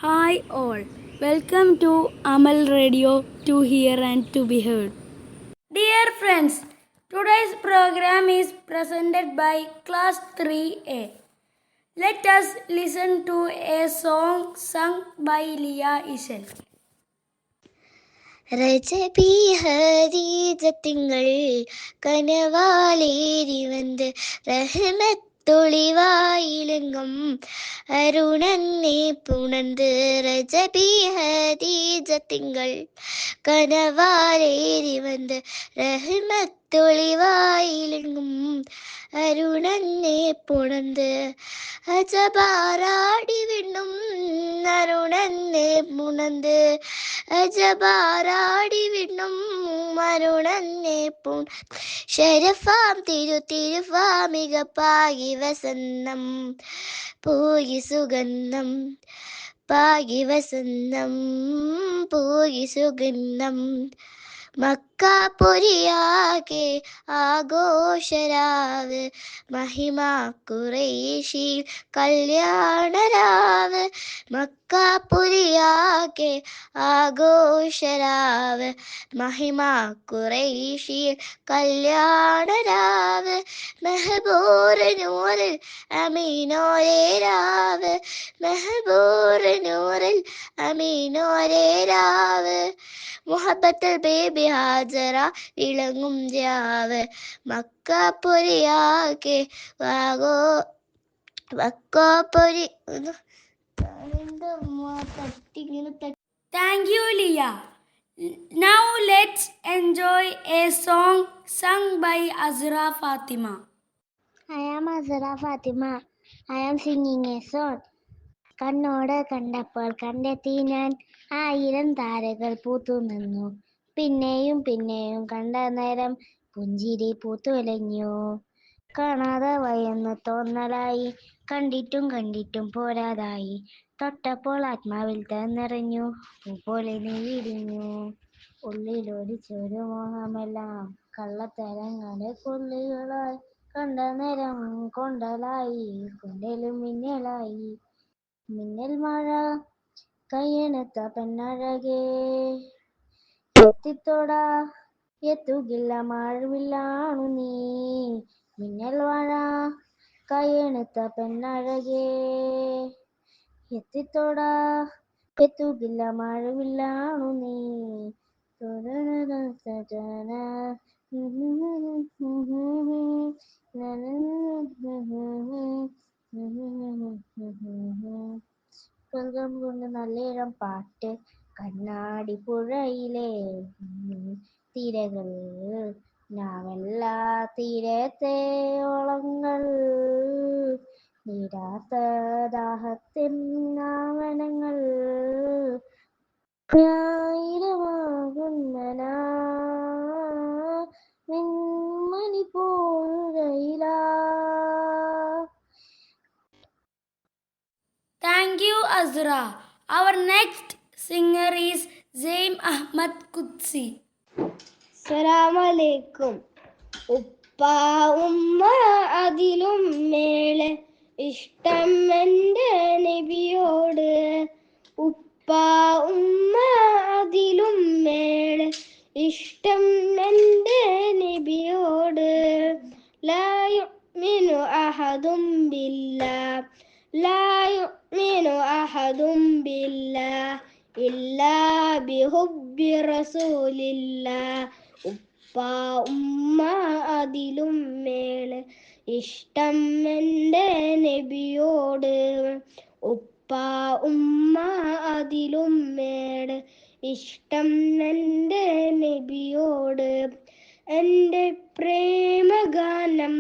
Hi all, welcome to Amal Radio to hear and to be heard. Dear friends, today's program is presented by Class 3A. Let us listen to a song sung by Leah Ishel. ரஜபி ஹதீஜத்திங்கள் கனவாலேறி வந்து ரஹ்மத்தொளிவாயிலங்கும் அருணன்னே புணர்ந்து ரஜபி ஹதீஜத்திங்கள் கனவாலேறி வந்து ரஹ்மத்தொளிவாயிலங்கும் അരുണനെ പുണർന്ന് അജബാരാടി വിണ്ണും അരുണനെ പുണർന്ന് അജബാരാടി വിണ്ണും അരുണനെ ശരഫാം തിരുഫാമിക പാകി വസന്തം പോയി സുഗന്ധം പാകി വസന്തം പോയി സുഗന്ധം മക്കാപുരിയാകെ ആഘോഷരാവ് മഹിമ ഖുറൈശി കല്യാണരാവ് മക്കാപുരിയാകെ ആഘോഷരാവ് മഹിമ ഖുറൈശി കല്യാണരാവ് മെഹബൂർ നൂറിൽ അമീനോരേ രാവ് മെഹബൂർ നൂറിൽ അമീനോരേ രാവ് മുഹബത്തുൽ ബേബി ഹാജറ ഇളങ്ങും രാവ് മക്കാപുരിയാകെ മക്കാപുരി Thank you, Leah. Now let's enjoy a song sung by Azra Fatima. I am Azra Fatima. I am singing a song. കണ്ണോട് കണ്ടപ്പോൾ കണ്ടെത്തി ഞാൻ 1000 താരകൾ പൂത്തു നിന്നു. പിന്നെയും പിന്നെയും കണ്ട നേരം പുഞ്ചിരി പൂത്തുലഞ്ഞു. കാണാതെ വയെന്ന് തോന്നലായി, കണ്ടിട്ടും കണ്ടിട്ടും പോരാതായി. തൊട്ടപ്പോൾ ആത്മാവിൽ നിറഞ്ഞു, പൂപോലെ നീ വിരിഞ്ഞു. ഉള്ളിലൊലിച്ചൊരു മോഹമെല്ലാം കള്ളത്തരങ്ങളെ കൊള്ളികളായി. കണ്ട നേരം കൊണ്ടലായി, കൊണ്ടലും മിന്നലായി. മിന്നൽ മഴ കയ്യണത്ത പെണ്ണഴകേ, എത്തിത്തോടാ എത്തുകില്ല മഴവില്ലാണു നീ. മിന്നൽ മഴ കയ്യണത്ത പെണ്ണഴകേ, എത്തിത്തോടാ എത്തുകില്ല മഴവില്ലാണു നീ. സ്വർഗം കൊണ്ട് നല്ലിടം പാട്ട്, കണ്ണാടി പുഴയിലെ തിരകൾ, നാമെല്ല തീരത്തെ ഓളങ്ങൾ, നീരാത്ത ദാഹത്തിൻ നാമനങ്ങൾ, ആയിരമാകുന്ന മിന്മണി പോഴുകയിലാ. Thank you, Azra. Our next singer is Zaim Ahmad Qudsi. അസ്സലാമലൈക്കും. ഉപ്പ ഉമ്മ അതിലും മേലെ ഇഷ്ടം എൻ്റെ നബിയോട്. ഉപ്പ ഉമ്മ അതിലും മേലെ ഇഷ്ടം എൻ്റെ നബിയോട്. ലാ യുഅ്മിനു അഹദും ബില്ലാഹ്, ലാ യുഅ്മിനു അഹദും ബില്ലാഹ് ഇല്ലാ ബിഹുബ്ബി റസൂലില്ലാഹ്. ഉപ്പ ഉമ്മ അതിലും മേലെ ഇഷ്ടം എൻ്റെ നബിയോട്. ഉപ്പ ഉമ്മ അതിലും മേലെ ഇഷ്ടം എൻ്റെ നബിയോട്. എൻ്റെ പ്രേമഗാനം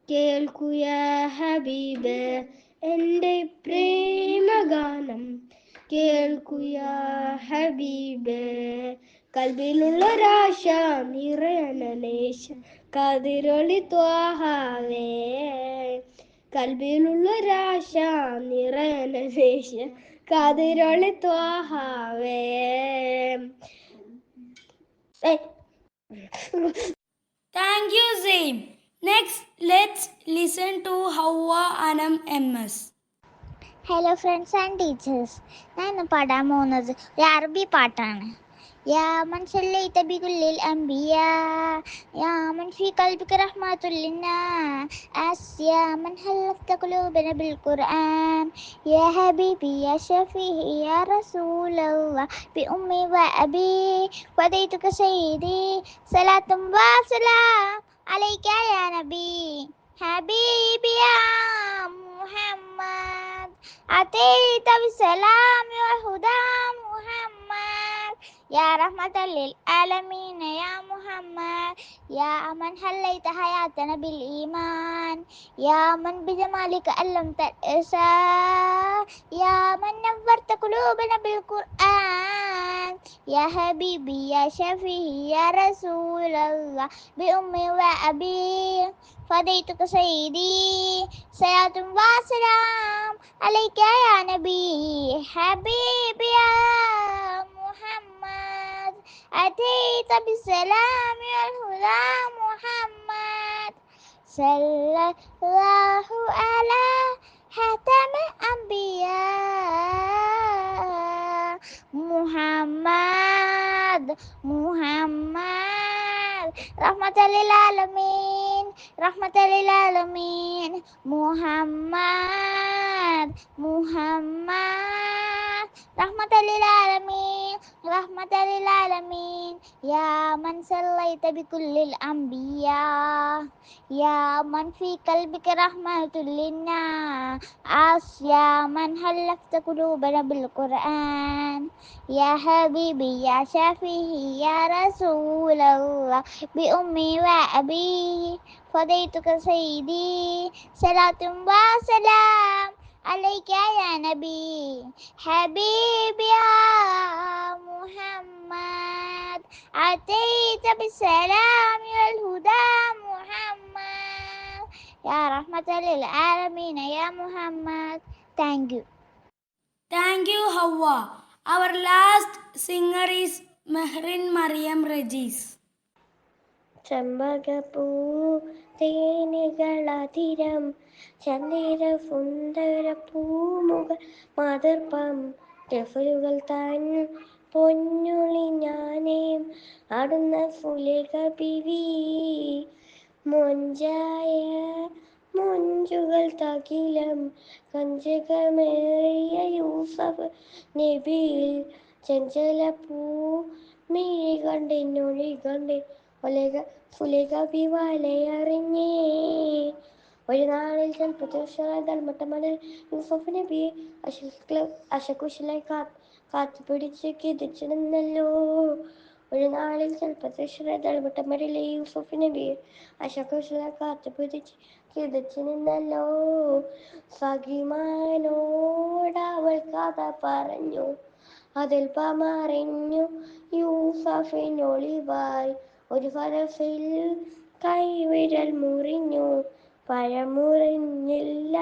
കേൾക്കുക ഹബീബ്, എൻ്റെ പ്രേമഗാനം കേൾക്കുക Habib. കൽബിലുള്ളൊരാശ നിറയനേശ കതിരൊളി ത്വാഹാവേ. കൽബിലുള്ളൊരാശ നിറയനേശ കതിരൊളി ത്വാഹാവേ. Thank you, Zaim. Next, let's listen to Hawa Anam MS. Hello friends and teachers, ഞാൻ ഇന്ന് പാടാൻ പോകുന്നത് ഒരു അറബി പാട്ടാണ്. യാ മൻ സല്ലൈത ബികുല്ലിൽ അംബിയാ യാ മൻ ഫീ ഖൽബിക റഹ്മത്തുൽ ലിന്നാസ് യാ മൻ ഹല്ലഫ്ത ഖുലൂബന ബിൽ ഖുർആൻ യാ ഹബീബി യാ ഷഫീഇ യാ റസൂലല്ലാഹ് ബി ഉമ്മി വ അബി ഫദൈതുക സയ്യിദി സലാത്തും വസലാം അലൈക യാ നബി ഹബീബി യാ Muhammad أتيت بالسلام والهدى محمد يا رحمة للعالمين يا محمد يا من حليت حياتنا بالإيمان يا من بجمالك علمت الإحسان يا من نورت قلوبنا بالقرآن يا حبيبي يا شفيعي يا رسول الله بأمي وأبي فديتك سيدي صلاة وسلام عليك يا نبي حبيبي يا محمد أتيت بالسلام والهدى محمد صلى الله على خاتم الأنبياء محمد رحمة للعالمين رحمة للعالمين محمد رحمة للعالمين رحمة للعالمين يا من صليت بكل الأنبياء يا من في قلبك رحمة للناس يا من حلفت قلوبنا بالقرآن يا حبيبي يا شفيعي يا رسول الله بأمي وأبي فديتك سيدي صلاة وسلام عليك يا نبي حبيبي يا محمد أتيت بالسلام والهدى محمد يا رحمة للعالمين يا محمد. Thank you. Thank you, Hawa. Our last singer is Mehrin Mariam Regis. ചെമ്പകപ്പൂ തേനുകളതിരം ചന്ദിര സുന്ദര പൂമുഖ മാതർപ്പം രഫലുകൾ താൻ പൊന്നുളി ഞാനേം അടുന്ന സുലേഖ ബിവി മൊഞ്ചായ മൊഞ്ചുകൾ തകിലം കഞ്ചകമേറിയ യൂസഫ് നബിയിൽ ചഞ്ചലപ്പൂ മിഴി കണ്ടിനൊഴി കണ്ടി സുലേഖ ബിവാലയറിഞ്ഞേ ഒരു നാളിൽ ചെൽപ്പത്തിൽ യൂസഫ് നബി അശകുശലായി കാത്തുപിടിച്ച് കിതച്ചിരുന്നല്ലോ. ഒരു നാളിൽ ചെൽപ്പത്തിൽ യൂസഫ് നബി അശകുശലായി കാത്തുപിടിച്ച് കിതച്ചു നിന്നല്ലോ. സഖിമാനോടവൾ കഥ പറഞ്ഞു, അതിൽപമറിഞ്ഞു യൂസഫിനൊളിവായി ഒരു ഫലസിൽ കൈവിരൽ മുറിഞ്ഞു പഴമുറിഞ്ഞില്ല.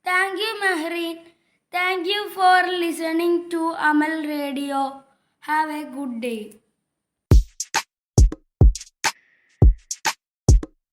Thank you, Mehrin. Thank you for listening to Amal Radio. Have a good day.